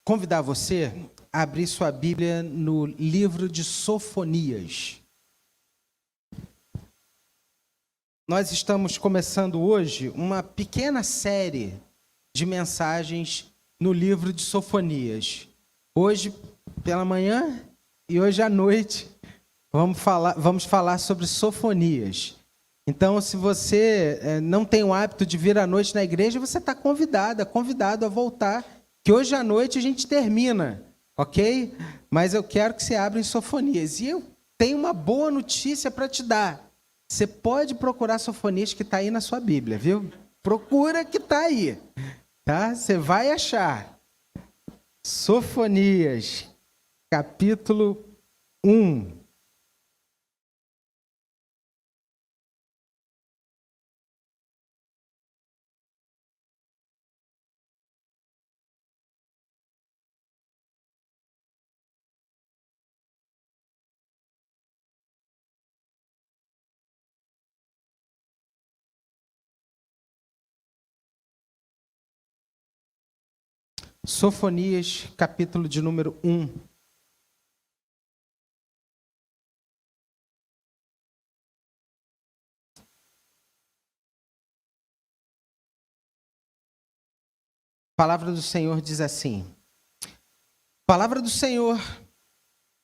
convidar você a abrir sua Bíblia no livro de Sofonias. Nós estamos começando hoje uma pequena série de mensagens no livro de Sofonias. Hoje pela manhã e hoje à noite vamos falar sobre Sofonias. Então, se você não tem o hábito de vir à noite na igreja, você está convidado a voltar, que hoje à noite a gente termina, ok? Mas eu quero que você abra em Sofonias. E eu tenho uma boa notícia para te dar. Você pode procurar Sofonias, que está aí na sua Bíblia, viu? Procura que está aí, tá? Você vai achar. Sofonias, capítulo 1. Sofonias, capítulo de número 1. A palavra do Senhor diz assim: palavra do Senhor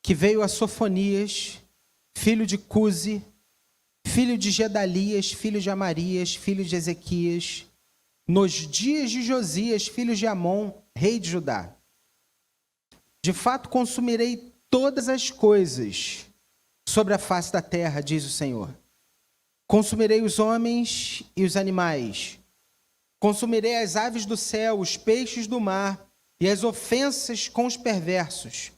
que veio a Sofonias, filho de Cusi, filho de Gedalias, filho de Amarias, filho de Ezequias, nos dias de Josias, filho de Amon, rei de Judá. De fato, consumirei todas as coisas sobre a face da terra, diz o Senhor. Consumirei os homens e os animais. Consumirei as aves do céu, os peixes do mar e as ofensas com os perversos.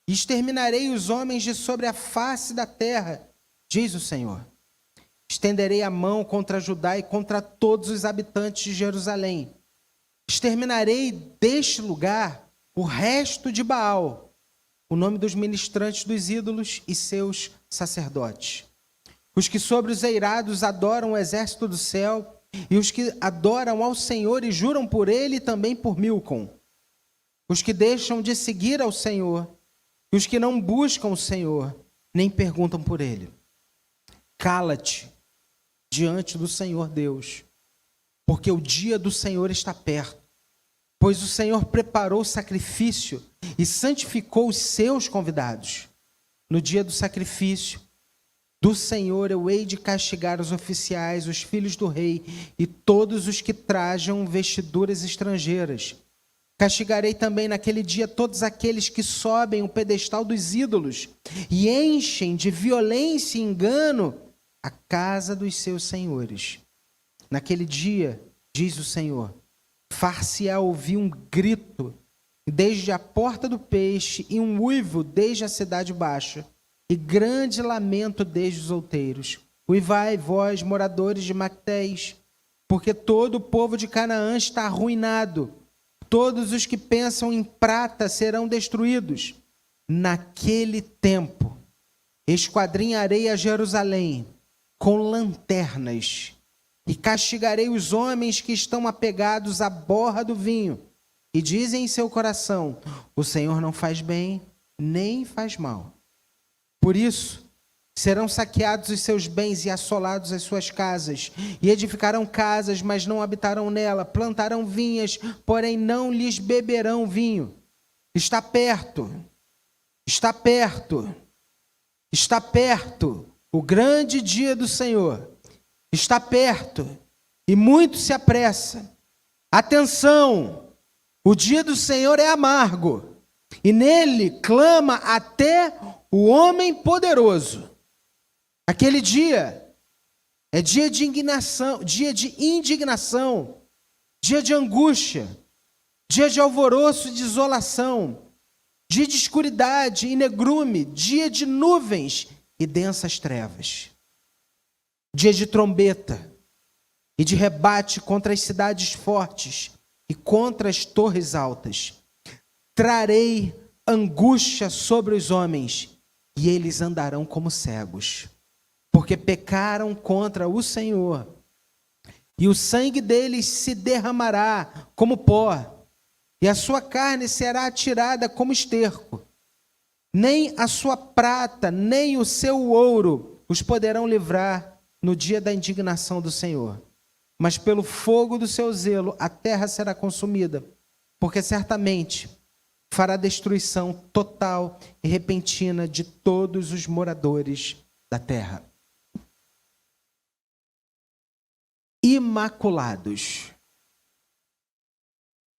Exterminarei os homens de sobre a face da terra, diz o Senhor. Estenderei a mão contra Judá e contra todos os habitantes de Jerusalém. Exterminarei deste lugar o resto de Baal, o nome dos ministrantes dos ídolos e seus sacerdotes. Os que sobre os eirados adoram o exército do céu e os que adoram ao Senhor e juram por ele e também por Milcom. Os que deixam de seguir ao Senhor e os que não buscam o Senhor, nem perguntam por ele. Cala-te diante do Senhor Deus, porque o dia do Senhor está perto, pois o Senhor preparou o sacrifício e santificou os seus convidados. No dia do sacrifício do Senhor eu hei de castigar os oficiais, os filhos do rei e todos os que trajam vestiduras estrangeiras. Castigarei também naquele dia todos aqueles que sobem o pedestal dos ídolos e enchem de violência e engano a casa dos seus senhores. Naquele dia, diz o Senhor, far-se-á ouvir um grito desde a porta do peixe e um uivo desde a cidade baixa e grande lamento desde os outeiros. Uivai, vós, moradores de Mactés, porque todo o povo de Canaã está arruinado. Todos os que pensam em prata serão destruídos. Naquele tempo, esquadrinharei a Jerusalém com lanternas e castigarei os homens que estão apegados à borra do vinho e dizem em seu coração, o Senhor não faz bem, nem faz mal. Por isso, serão saqueados os seus bens e assolados as suas casas, e edificarão casas, mas não habitarão nela, plantarão vinhas, porém não lhes beberão vinho. Está perto, está perto, está perto o grande dia do Senhor. Está perto e muito se apressa. Atenção, o dia do Senhor é amargo, e nele clama até o homem poderoso. Aquele dia é dia de indignação, dia de angústia, dia de alvoroço e desolação, dia de escuridade e negrume, dia de nuvens e densas trevas, dia de trombeta e de rebate contra as cidades fortes e contra as torres altas. Trarei angústia sobre os homens e eles andarão como cegos, porque pecaram contra o Senhor, e o sangue deles se derramará como pó, e a sua carne será atirada como esterco. Nem a sua prata, nem o seu ouro os poderão livrar no dia da indignação do Senhor. Mas pelo fogo do seu zelo a terra será consumida, porque certamente fará destruição total e repentina de todos os moradores da terra. Imaculados.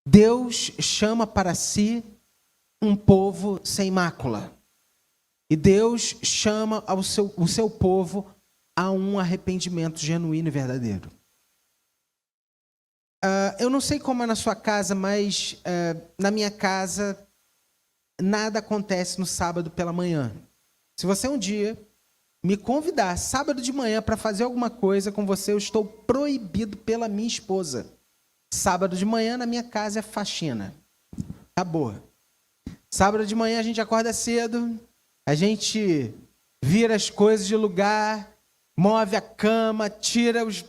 Deus chama para si um povo sem mácula. E Deus chama o seu povo a um arrependimento genuíno e verdadeiro. Eu não sei como é na sua casa, mas na minha casa nada acontece no sábado pela manhã. Se você um dia me convidar sábado de manhã para fazer alguma coisa com você, eu estou proibido pela minha esposa. Sábado de manhã na minha casa é faxina. Acabou. Sábado de manhã a gente acorda cedo, a gente vira as coisas de lugar, move a cama, tira os...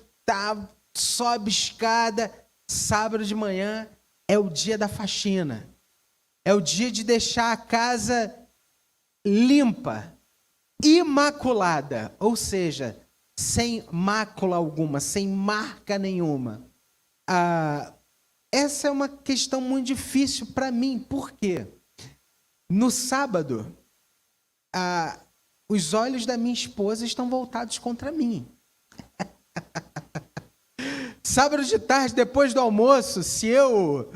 sobe escada. Sábado de manhã é o dia da faxina. É o dia de deixar a casa limpa, imaculada, ou seja, sem mácula alguma, sem marca nenhuma. Essa é uma questão muito difícil para mim. Por quê? No sábado, os olhos da minha esposa estão voltados contra mim. Sábado de tarde, depois do almoço, se eu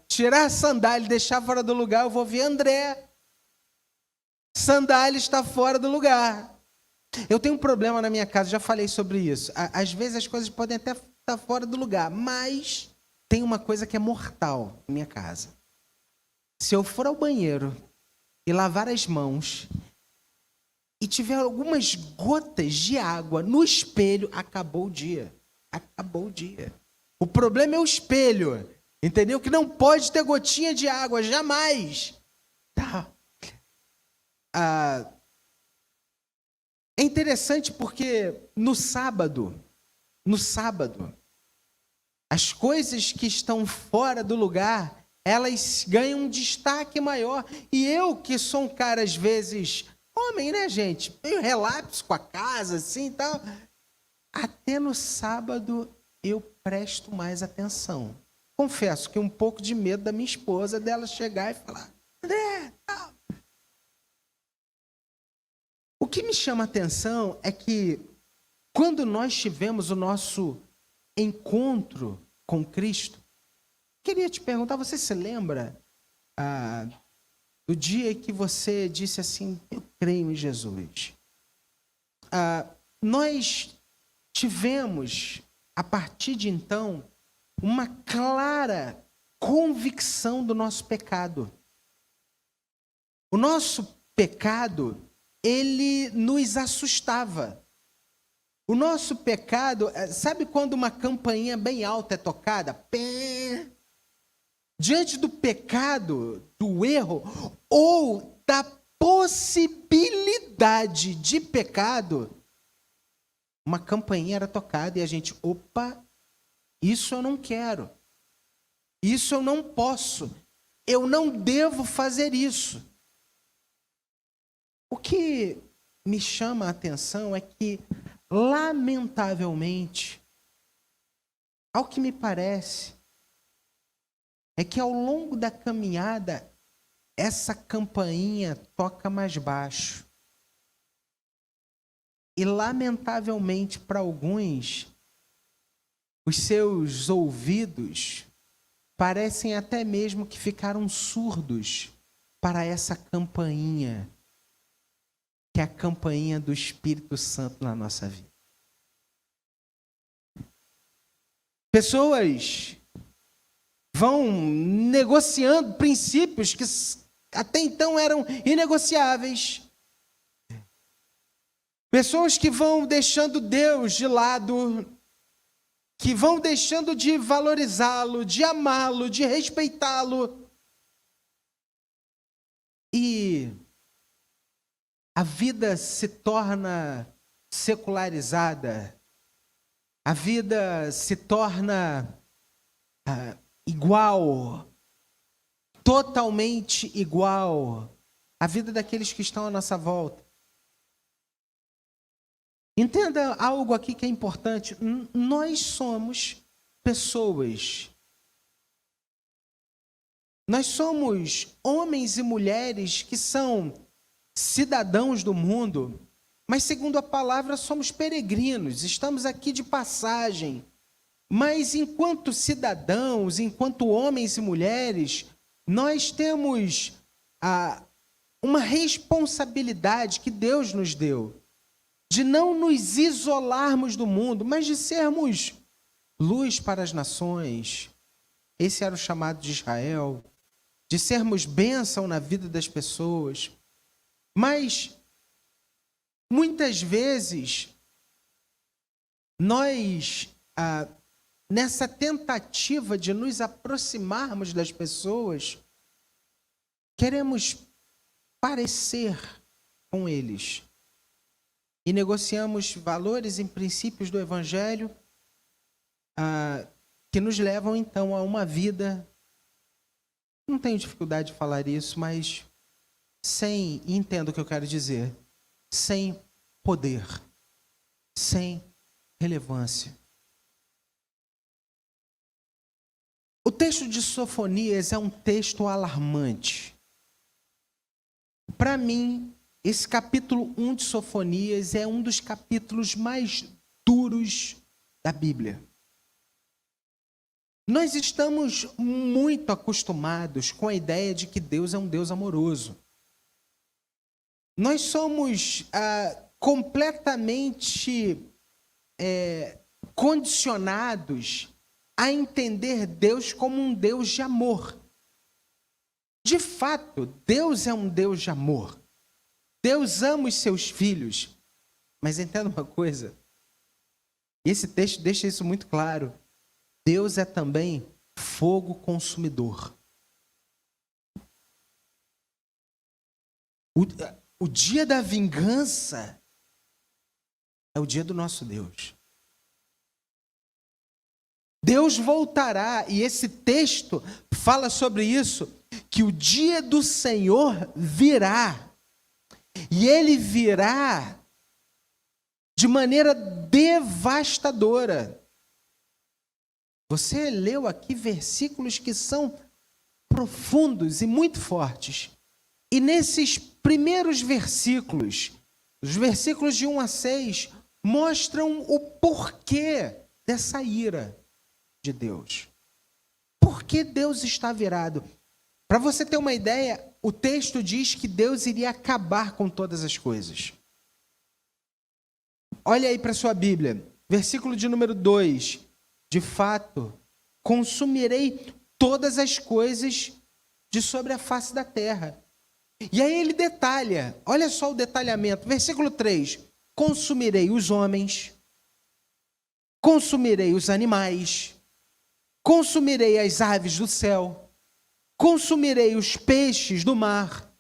tirar a sandália e deixar fora do lugar, eu vou ver André. Sandália está fora do lugar. Eu tenho um problema na minha casa, já falei sobre isso. Às vezes as coisas podem até estar fora do lugar, mas tem uma coisa que é mortal na minha casa. Se eu for ao banheiro e lavar as mãos e tiver algumas gotas de água no espelho, acabou o dia. Acabou o dia. O problema é o espelho, entendeu? Que não pode ter gotinha de água, jamais. Tá. É interessante porque no sábado, as coisas que estão fora do lugar, elas ganham um destaque maior. E eu, que sou um cara, às vezes, homem, né, gente? Meio relapso com a casa, assim e tal. Até no sábado eu presto mais atenção. Confesso que um pouco de medo da minha esposa, dela chegar e falar, André, tal. O que me chama a atenção é que quando nós tivemos o nosso encontro com Cristo, queria te perguntar, você se lembra do dia que você disse assim, eu creio em Jesus? Nós tivemos, a partir de então, uma clara convicção do nosso pecado. O nosso pecado, ele nos assustava. O nosso pecado, sabe quando uma campainha bem alta é tocada? Pé. Diante do pecado, do erro, ou da possibilidade de pecado, uma campainha era tocada e a gente, opa, isso eu não quero. Isso eu não posso. Eu não devo fazer isso. O que me chama a atenção é que, lamentavelmente, ao que me parece, é que ao longo da caminhada, essa campainha toca mais baixo. E, lamentavelmente, para alguns, os seus ouvidos parecem até mesmo que ficaram surdos para essa campainha, que é a campainha do Espírito Santo na nossa vida. Pessoas vão negociando princípios que até então eram inegociáveis. Pessoas que vão deixando Deus de lado, que vão deixando de valorizá-lo, de amá-lo, de respeitá-lo. E a vida se torna secularizada, a vida se torna igual totalmente igual à vida daqueles que estão à nossa volta. Entenda algo aqui que é importante. Nós somos pessoas. Nós somos homens e mulheres que são cidadãos do mundo, mas segundo a palavra somos peregrinos, estamos aqui de passagem. Mas enquanto cidadãos, enquanto homens e mulheres, nós temos uma responsabilidade que Deus nos deu, de não nos isolarmos do mundo, mas de sermos luz para as nações. Esse era o chamado de Israel, de sermos bênção na vida das pessoas. Mas, muitas vezes, nós, nessa tentativa de nos aproximarmos das pessoas, queremos parecer com eles. E negociamos valores e princípios do Evangelho que nos levam, então, a uma vida, não tenho dificuldade de falar isso, mas entendo o que eu quero dizer, sem poder, sem relevância. O texto de Sofonias é um texto alarmante. Para mim, esse capítulo 1 de Sofonias é um dos capítulos mais duros da Bíblia. Nós estamos muito acostumados com a ideia de que Deus é um Deus amoroso. Nós somos completamente condicionados a entender Deus como um Deus de amor. De fato, Deus é um Deus de amor. Deus ama os seus filhos. Mas entenda uma coisa, esse texto deixa isso muito claro. Deus é também fogo consumidor. O dia da vingança é o dia do nosso Deus. Deus voltará, e esse texto fala sobre isso, que o dia do Senhor virá. E ele virá de maneira devastadora. Você leu aqui versículos que são profundos e muito fortes. E nesses primeiros versículos, os versículos de 1 a 6, mostram o porquê dessa ira de Deus. Por que Deus está virado? Para você ter uma ideia, o texto diz que Deus iria acabar com todas as coisas. Olha aí para a sua Bíblia, versículo de número 2. De fato, consumirei todas as coisas de sobre a face da terra. E aí ele detalha, olha só o detalhamento, versículo 3, consumirei os homens, consumirei os animais, consumirei as aves do céu, consumirei os peixes do mar,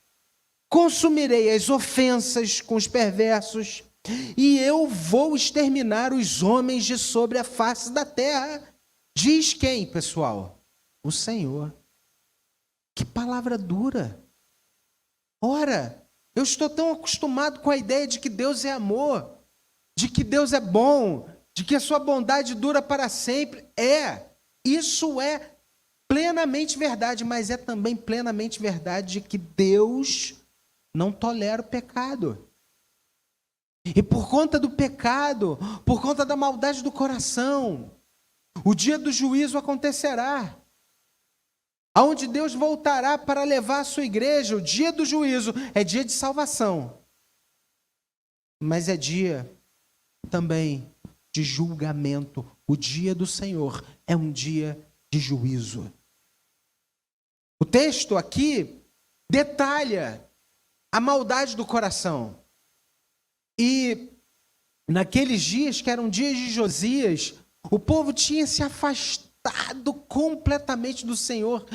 consumirei as ofensas com os perversos, e eu vou exterminar os homens de sobre a face da terra. Diz quem, pessoal? O Senhor. Que palavra dura. Ora, eu estou tão acostumado com a ideia de que Deus é amor, de que Deus é bom, de que a sua bondade dura para sempre. Isso é plenamente verdade, mas é também plenamente verdade de que Deus não tolera o pecado. E por conta do pecado, por conta da maldade do coração, o dia do juízo acontecerá. Aonde Deus voltará para levar a sua igreja. O dia do juízo é dia de salvação, mas é dia também de julgamento. O dia do Senhor é um dia de juízo. O texto aqui detalha a maldade do coração. E naqueles dias, que eram dias de Josias, o povo tinha se afastado completamente do Senhor,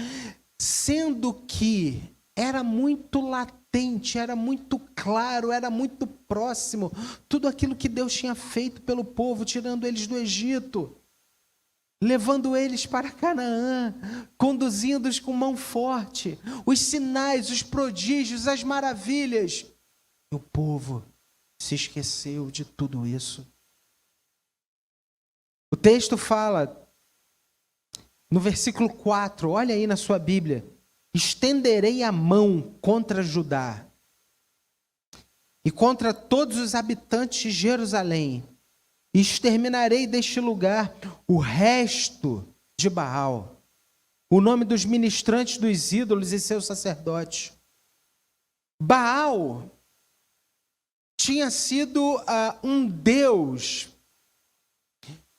sendo que era muito latente, era muito claro, era muito próximo tudo aquilo que Deus tinha feito pelo povo, tirando eles do Egito. levando eles para Canaã, conduzindo-os com mão forte, os sinais, os prodígios, as maravilhas. E o povo se esqueceu de tudo isso. O texto fala, no versículo 4, olha aí na sua Bíblia: estenderei a mão contra Judá e contra todos os habitantes de Jerusalém, e exterminarei deste lugar o resto de Baal, o nome dos ministrantes dos ídolos e seus sacerdotes. Baal tinha sido um deus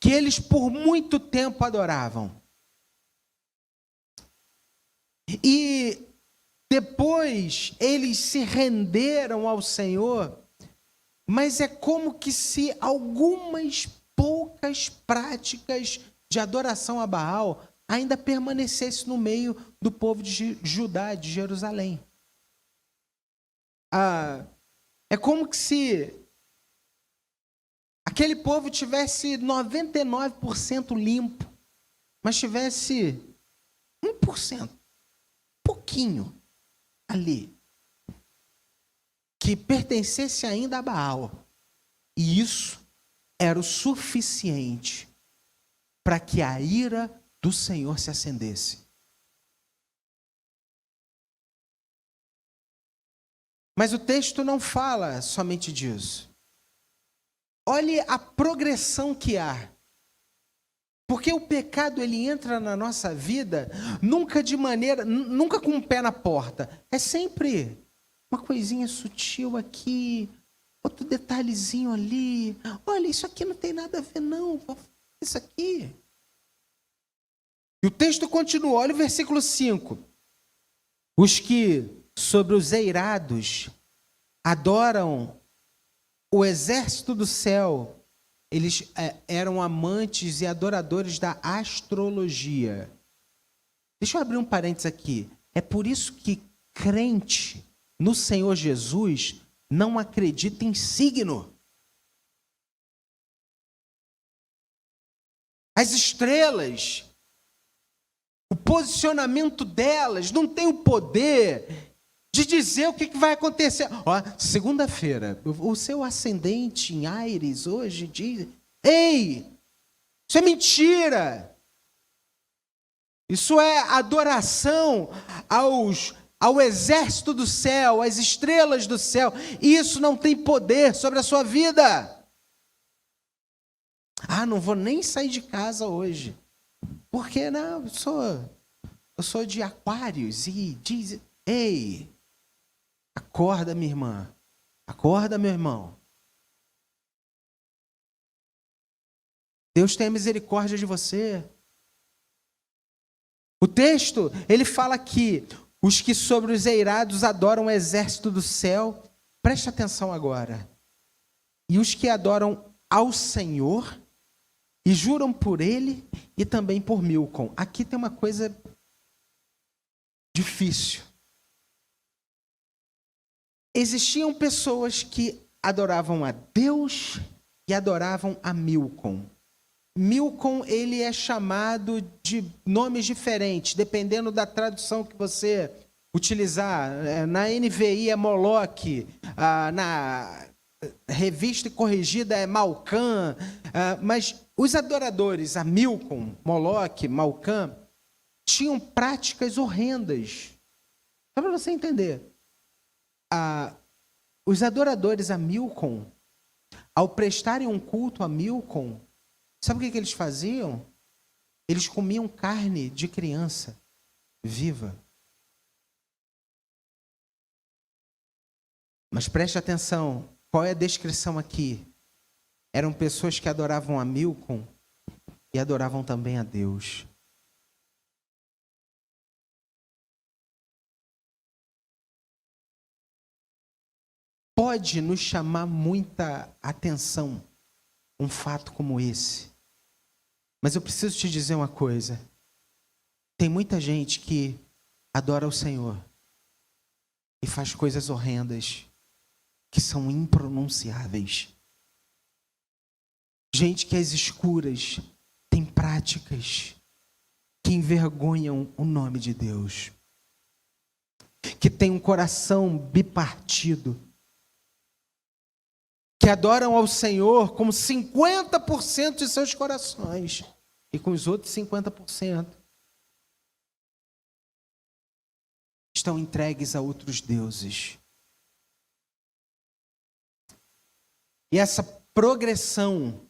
que eles por muito tempo adoravam. E depois eles se renderam ao Senhor, mas é como que se algumas poucas práticas de adoração a Baal ainda permanecessem no meio do povo de Judá, de Jerusalém. É como que se aquele povo tivesse 99% limpo, mas tivesse 1%, pouquinho ali, que pertencesse ainda a Baal. E isso era o suficiente para que a ira do Senhor se acendesse. Mas o texto não fala somente disso. Olhe a progressão que há. Porque o pecado, ele entra na nossa vida nunca com o pé na porta. É sempre uma coisinha sutil aqui, outro detalhezinho ali. Olha, isso aqui não tem nada a ver não, isso aqui. E o texto continua, olha o versículo 5. Os que sobre os eirados adoram o exército do céu, eles eram amantes e adoradores da astrologia. Deixa eu abrir um parênteses aqui. É por isso que crente no Senhor Jesus não acredita em signo. As estrelas, o posicionamento delas não tem o poder de dizer o que vai acontecer. Ó, segunda-feira, o seu ascendente em Áries hoje diz: ei, isso é mentira. Isso é adoração ao exército do céu, às estrelas do céu. Isso não tem poder sobre a sua vida. Não vou nem sair de casa hoje. Porque não, eu sou de Aquários e diz: ei, acorda, minha irmã. Acorda, meu irmão. Deus tem misericórdia de você. O texto, ele fala que os que sobre os eirados adoram o exército do céu, preste atenção agora, e os que adoram ao Senhor e juram por ele e também por Milcom. Aqui tem uma coisa difícil. Existiam pessoas que adoravam a Deus e adoravam a Milcom. Milcom, ele é chamado de nomes diferentes, dependendo da tradução que você utilizar. Na NVI é Moloque, na Revista Corrigida é Malcã, mas os adoradores a Milcom, Moloque, Malcã, tinham práticas horrendas. Só para você entender. Os adoradores a Milcom, ao prestarem um culto a Milcom, sabe o que eles faziam? Eles comiam carne de criança viva. Mas preste atenção, qual é a descrição aqui? Eram pessoas que adoravam a Milcom e adoravam também a Deus. Pode nos chamar muita atenção um fato como esse. Mas eu preciso te dizer uma coisa. Tem muita gente que adora o Senhor e faz coisas horrendas que são impronunciáveis. Gente que às escuras tem práticas que envergonham o nome de Deus, que tem um coração bipartido, que adoram ao Senhor como 50% de seus corações, e com os outros 50% estão entregues a outros deuses. E essa progressão,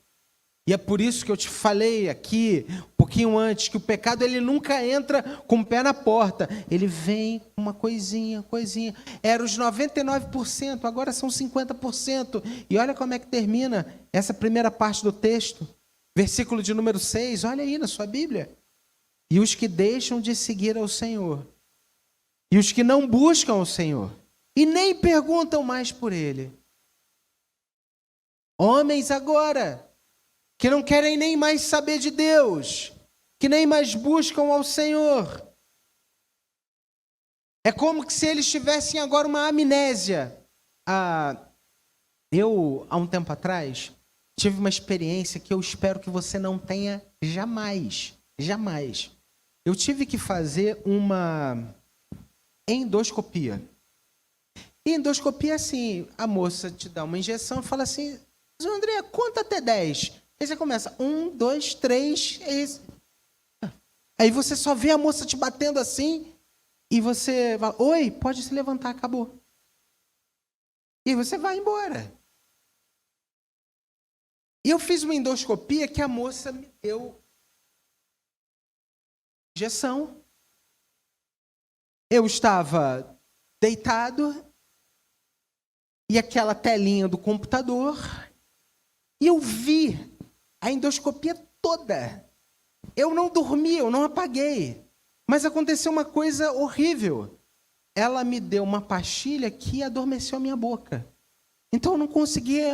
e é por isso que eu te falei aqui, um pouquinho antes, que o pecado ele nunca entra com o pé na porta, ele vem com uma coisinha. Era os 99%, agora são 50%. E olha como é que termina essa primeira parte do texto, versículo de número 6, olha aí na sua Bíblia. E os que deixam de seguir ao Senhor, e os que não buscam o Senhor, e nem perguntam mais por Ele. Homens agora, que não querem nem mais saber de Deus, que nem mais buscam ao Senhor. É como se eles tivessem agora uma amnésia. Eu, há um tempo atrás, tive uma experiência que eu espero que você não tenha jamais. Eu tive que fazer uma endoscopia. E endoscopia é assim, a moça te dá uma injeção e fala assim, André, conta até 10. Aí você começa, 1, 2, 3, é isso. Aí você só vê a moça te batendo assim, e você fala, oi, pode se levantar, acabou. E você vai embora. E eu fiz uma endoscopia que a moça me deu injeção. Eu estava deitado, e aquela telinha do computador, e eu vi a endoscopia toda. Eu não dormi, eu não apaguei. Mas aconteceu uma coisa horrível. Ela me deu uma pastilha que adormeceu a minha boca. Então eu não conseguia...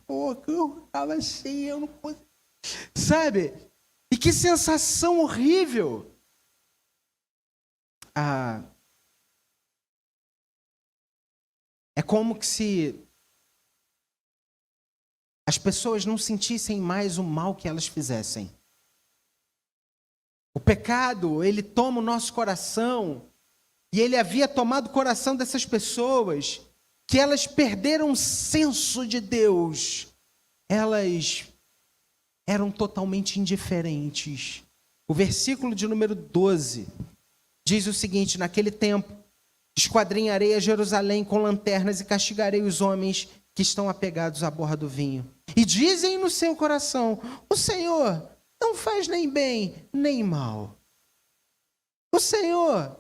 Eu estava assim, eu não conseguia... Sabe? E que sensação horrível. É como que se as pessoas não sentissem mais o mal que elas fizessem. O pecado, ele toma o nosso coração, e ele havia tomado o coração dessas pessoas, que elas perderam o senso de Deus. Elas eram totalmente indiferentes. O versículo de número 12 diz o seguinte, naquele tempo, esquadrinharei a Jerusalém com lanternas e castigarei os homens que estão apegados à borra do vinho. E dizem no seu coração, o Senhor não faz nem bem, nem mal. O Senhor,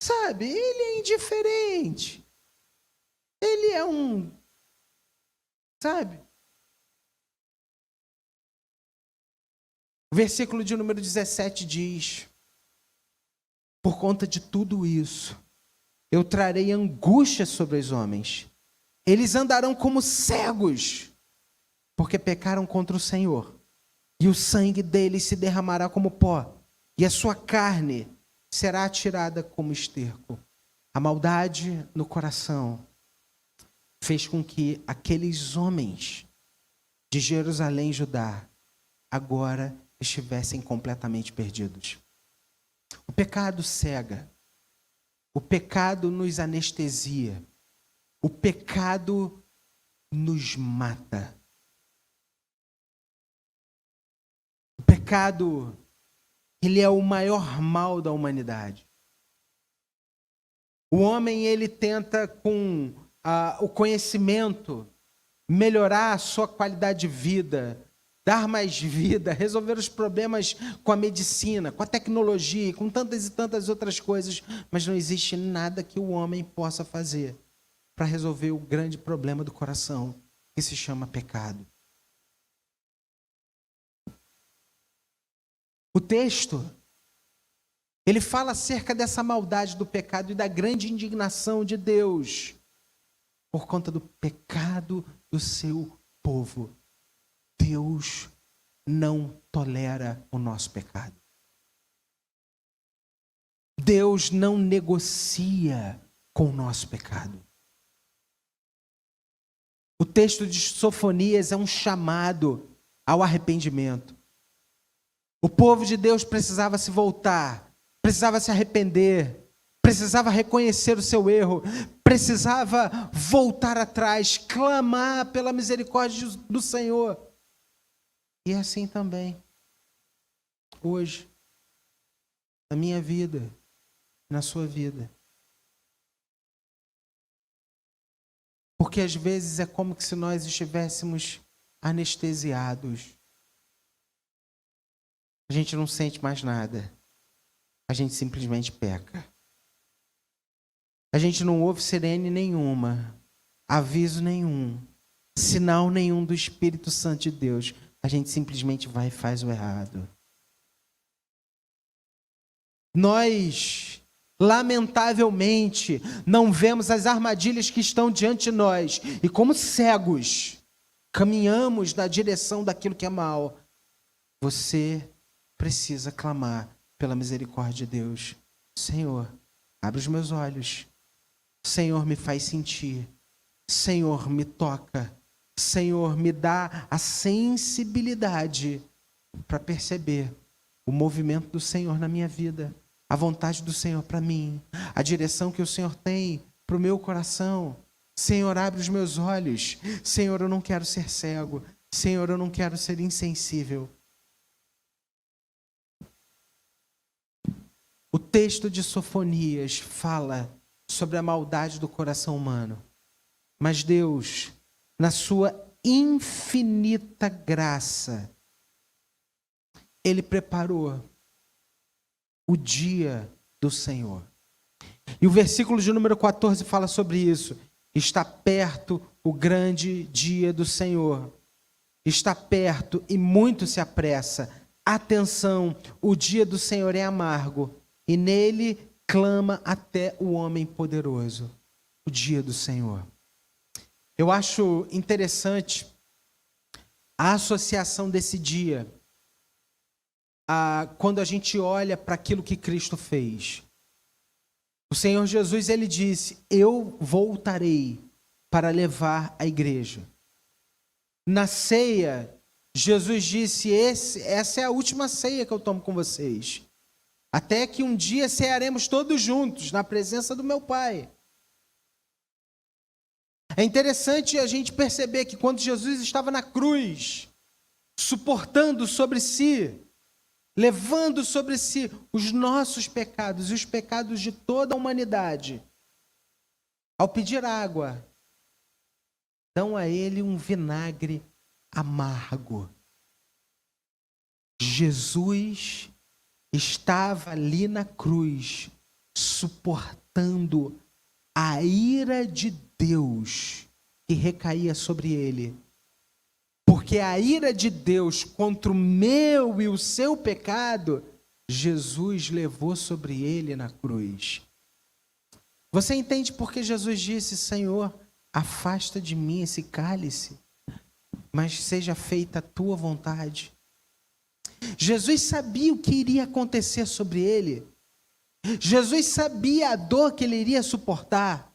sabe, Ele é indiferente. Ele é sabe? O versículo de número 17 diz, por conta de tudo isso, eu trarei angústia sobre os homens. Eles andarão como cegos, porque pecaram contra o Senhor. E o sangue deles se derramará como pó, e a sua carne será atirada como esterco. A maldade no coração fez com que aqueles homens de Jerusalém e Judá agora estivessem completamente perdidos. O pecado cega, o pecado nos anestesia, o pecado nos mata. O pecado, ele é o maior mal da humanidade. O homem, ele tenta com o conhecimento melhorar a sua qualidade de vida, dar mais vida, resolver os problemas com a medicina, com a tecnologia, com tantas e tantas outras coisas, mas não existe nada que o homem possa fazer para resolver o grande problema do coração, que se chama pecado. O texto, ele fala acerca dessa maldade do pecado e da grande indignação de Deus por conta do pecado do seu povo. Deus não tolera o nosso pecado. Deus não negocia com o nosso pecado. O texto de Sofonias é um chamado ao arrependimento. O povo de Deus precisava se voltar, precisava se arrepender, precisava reconhecer o seu erro, precisava voltar atrás, clamar pela misericórdia do Senhor. E é assim também, hoje, na minha vida, na sua vida. Porque às vezes é como se nós estivéssemos anestesiados. A gente não sente mais nada. A gente simplesmente peca. A gente não ouve sirene nenhuma, aviso nenhum, sinal nenhum do Espírito Santo de Deus. A gente simplesmente vai e faz o errado. Nós, lamentavelmente, não vemos as armadilhas que estão diante de nós. E como cegos, caminhamos na direção daquilo que é mal. Você precisa clamar pela misericórdia de Deus. Senhor, abre os meus olhos. Senhor, me faz sentir. Senhor, me toca. Senhor, me dá a sensibilidade para perceber o movimento do Senhor na minha vida, a vontade do Senhor para mim, a direção que o Senhor tem para o meu coração. Senhor, abre os meus olhos. Senhor, eu não quero ser cego. Senhor, eu não quero ser insensível. O texto de Sofonias fala sobre a maldade do coração humano. Mas Deus, na sua infinita graça, Ele preparou o dia do Senhor. E o versículo de número 14 fala sobre isso. Está perto o grande dia do Senhor. Está perto e muito se apressa. Atenção, o dia do Senhor é amargo, e nele clama até o homem poderoso. O dia do Senhor. Eu acho interessante a associação desse dia quando a gente olha para aquilo que Cristo fez. O Senhor Jesus, Ele disse: eu voltarei para levar a igreja. Na ceia, Jesus disse: essa é a última ceia que eu tomo com vocês. Até que um dia cearemos todos juntos, na presença do meu Pai. É interessante a gente perceber que quando Jesus estava na cruz, suportando sobre si, levando sobre si os nossos pecados e os pecados de toda a humanidade, ao pedir água, dão a ele um vinagre amargo. Jesus estava ali na cruz, suportando a ira de Deus que recaía sobre ele. Porque a ira de Deus contra o meu e o seu pecado, Jesus levou sobre ele na cruz. Você entende por que Jesus disse: Senhor, afasta de mim esse cálice, mas seja feita a tua vontade? Jesus sabia o que iria acontecer sobre ele. Jesus sabia a dor que ele iria suportar.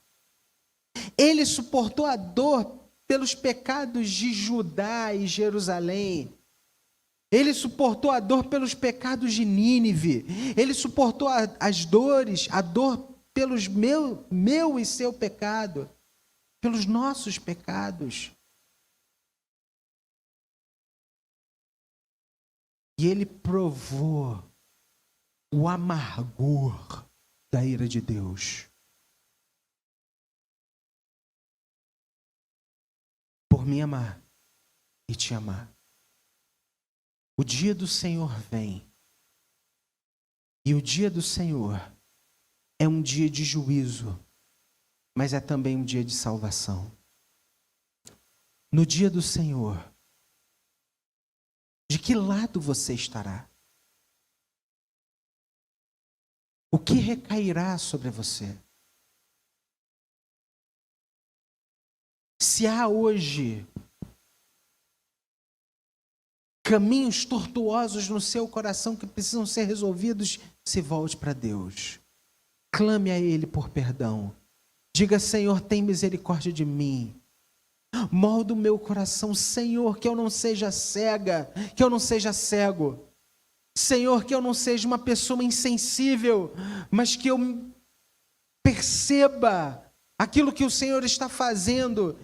Ele suportou a dor pelos pecados de Judá e Jerusalém. Ele suportou a dor pelos pecados de Nínive. Ele suportou as dores, a dor pelos meu e seu pecado, pelos nossos pecados. E ele provou o amargor da ira de Deus. Por me amar e te amar. O dia do Senhor vem. E o dia do Senhor é um dia de juízo, mas é também um dia de salvação. No dia do Senhor, de que lado você estará? O que recairá sobre você? Se há hoje caminhos tortuosos no seu coração que precisam ser resolvidos, se volte para Deus. Clame a Ele por perdão. Diga: Senhor, tem misericórdia de mim. Molda o meu coração, Senhor, que eu não seja cega, que eu não seja cego. Senhor, que eu não seja uma pessoa insensível, mas que eu perceba aquilo que o Senhor está fazendo,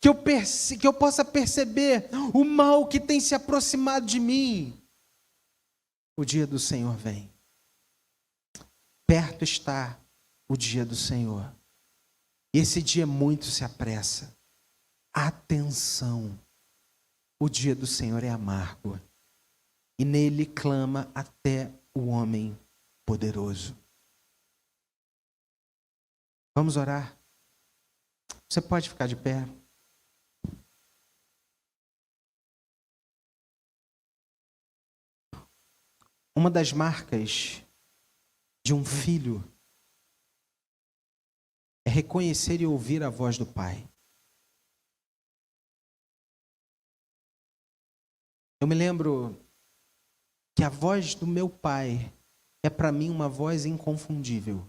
que eu possa perceber o mal que tem se aproximado de mim. O dia do Senhor vem. Perto está o dia do Senhor. E esse dia muito se apressa. Atenção! O dia do Senhor é amargo. E nele clama até o homem poderoso. Vamos orar? Você pode ficar de pé? Uma das marcas de um filho é reconhecer e ouvir a voz do Pai. Eu me lembro que a voz do meu pai é para mim uma voz inconfundível.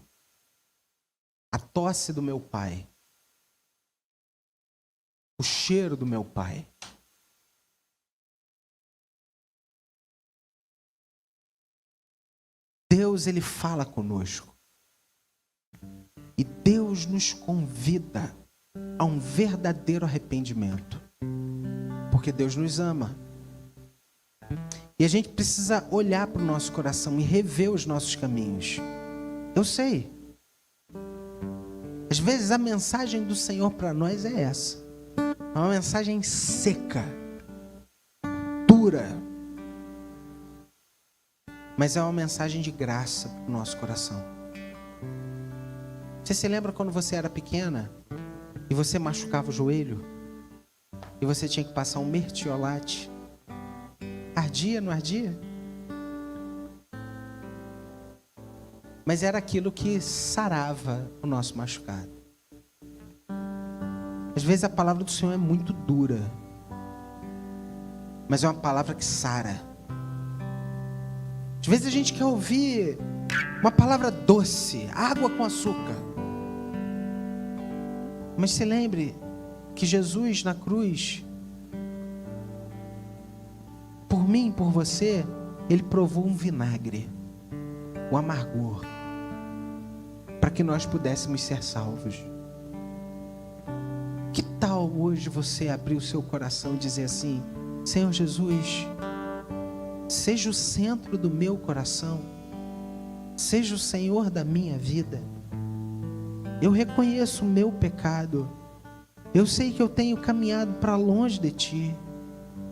A tosse do meu pai. O cheiro do meu pai. Deus, ele fala conosco. E Deus nos convida a um verdadeiro arrependimento. Porque Deus nos ama. E a gente precisa olhar para o nosso coração e rever os nossos caminhos. Eu sei. Às vezes a mensagem do Senhor para nós é essa. É uma mensagem seca, dura. Mas é uma mensagem de graça para o nosso coração. Você se lembra quando você era pequena e você machucava o joelho? E você tinha que passar um mertiolate? Ardia, não ardia? Mas era aquilo que sarava o nosso machucado. Às vezes a palavra do Senhor é muito dura, mas é uma palavra que sara. Às vezes a gente quer ouvir uma palavra doce, água com açúcar. Mas se lembre que Jesus na cruz, por mim, por você, ele provou um vinagre, o amargor, para que nós pudéssemos ser salvos. Que tal hoje você abrir o seu coração e dizer assim: Senhor Jesus, seja o centro do meu coração, seja o Senhor da minha vida. Eu reconheço o meu pecado, eu sei que eu tenho caminhado para longe de Ti,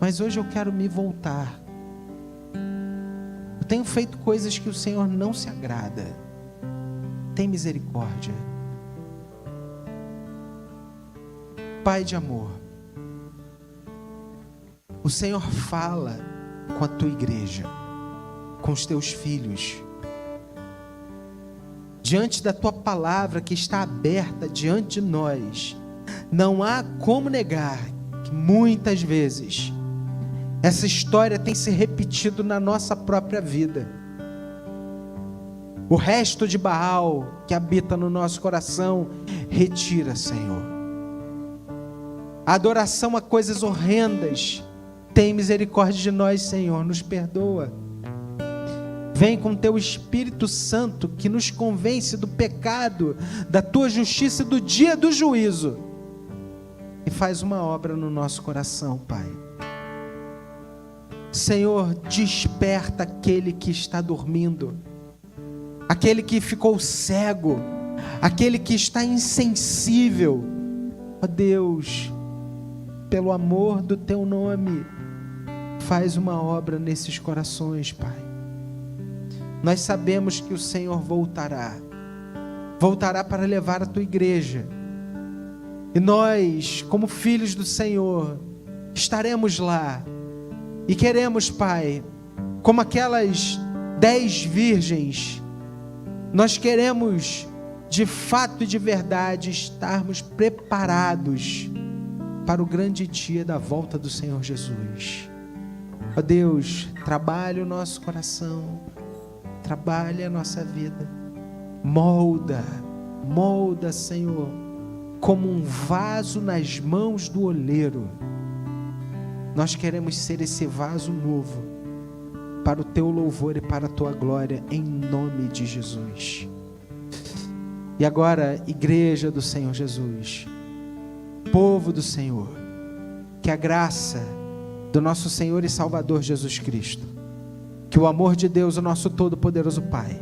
mas hoje eu quero me voltar. Eu tenho feito coisas que o Senhor não se agrada. Tem misericórdia. Pai de amor, o Senhor fala com a Tua igreja, com os Teus filhos. Diante da Tua palavra que está aberta diante de nós, não há como negar que muitas vezes essa história tem se repetido na nossa própria vida. O resto de Baal que habita no nosso coração, retira, Senhor. A adoração a coisas horrendas, tem misericórdia de nós, Senhor, nos perdoa. Vem com Teu Espírito Santo que nos convence do pecado, da Tua justiça e do dia do juízo. E faz uma obra no nosso coração, Pai. Senhor, desperta aquele que está dormindo, aquele que ficou cego, aquele que está insensível. Ó Deus, pelo amor do Teu nome, faz uma obra nesses corações, Pai. Nós sabemos que o Senhor voltará para levar a Tua igreja, e nós, como filhos do Senhor, estaremos lá, e queremos, Pai, como aquelas 10 virgens, nós queremos, de fato e de verdade, estarmos preparados para o grande dia da volta do Senhor Jesus. Ó Deus, trabalhe o nosso coração, trabalhe a nossa vida, molda, Senhor, como um vaso nas mãos do oleiro. Nós queremos ser esse vaso novo, para o teu louvor e para a tua glória, em nome de Jesus. E agora, igreja do Senhor Jesus, povo do Senhor, que a graça do nosso Senhor e Salvador Jesus Cristo, que o amor de Deus, o nosso todo-poderoso Pai,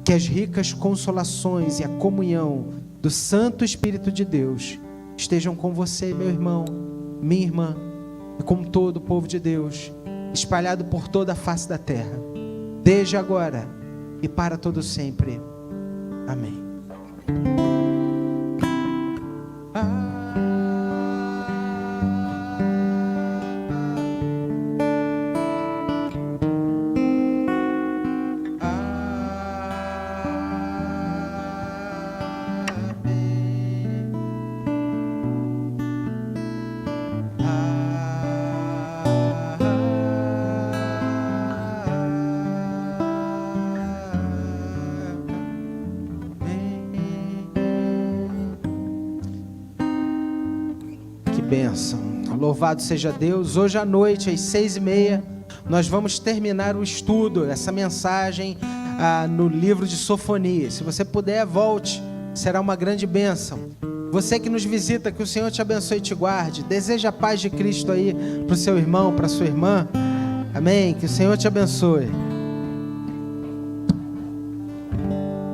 que as ricas consolações e a comunhão do Santo Espírito de Deus estejam com você, meu irmão, minha irmã, e com todo o povo de Deus, espalhado por toda a face da terra, desde agora e para todo sempre. Amém. Bênção, louvado seja Deus. Hoje à noite às 6h30 nós vamos terminar o estudo, essa mensagem no livro de Sofonias. Se você puder, volte, será uma grande bênção. Você que nos visita, que o Senhor te abençoe e te guarde. Deseja a paz de Cristo aí para o seu irmão, para a sua irmã. Amém, que o Senhor te abençoe.